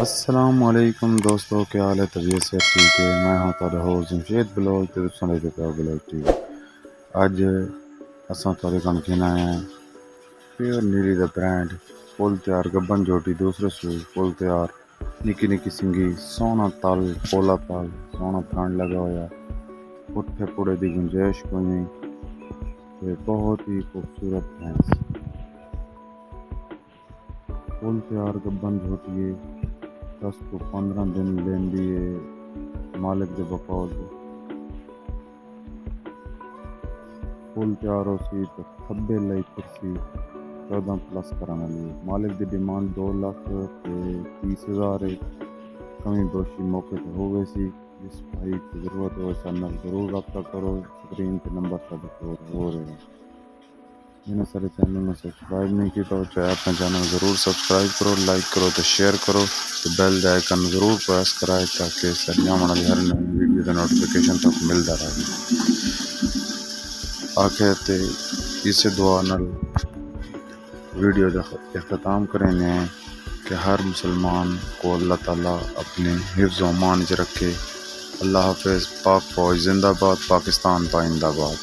अस्सलामुअलैकुम दोस्तों, क्या हाल है? तबीयत से ठीक है? मैं हाँ तारा हो जमशेद ब्लॉग ते तुसां दे पिया ब्लॉग टीवी। अज असां थोड़े कम खिना है प्योर नीली दा ब्रांड फुल तैयार गब्बन जोटी दूसरे सूई फुल तैयार निकी निकी सिंगी सोना तल पोला तल सोना थन लगा होया पुट्ठे पुड़े दी गुंजाइश कोई नहीं ते बहुत ही खूबसूरत भैंस फुल तैयार गब्बन झोटिए 10 तो 15 दिन लेंदी है मालिक दे बकौल फुल तैयार हो सी तो खब्बे लई कुर्सी 14 प्लस कराने लिए मालिक की डिमांड 2,30,000 है। कमी बेशी मौके पर हो गई सी। जिस भाई की ज़रूरत हो ऐसा नल ज़रूर रब्ता करो। स्क्रीन पे नंबर का हो रहे हैं। मैंने सारे चैनल में सब्सक्राइब नहीं किया तो चाहे अपने चैनल ज़रूर सब्सक्राइब करो, लाइक करो तो शेयर करो तो बेल द आइकन ज़रूर प्रेस कराए ताकि सरिया हमारी हर नई वीडियो का नोटिफिकेशन तक मिलता रहे। आखिर ते इसे दुआ नल वीडियो का अख्ताम करेंगे कि हर मुसलमान को अल्लाह ताला अपने हिफ्ज़ व अमान च रखे। अल्लाह हाफ़िज़। पाक फ़ौज जिंदाबाद, पाकिस्तान पाइंदाबाद।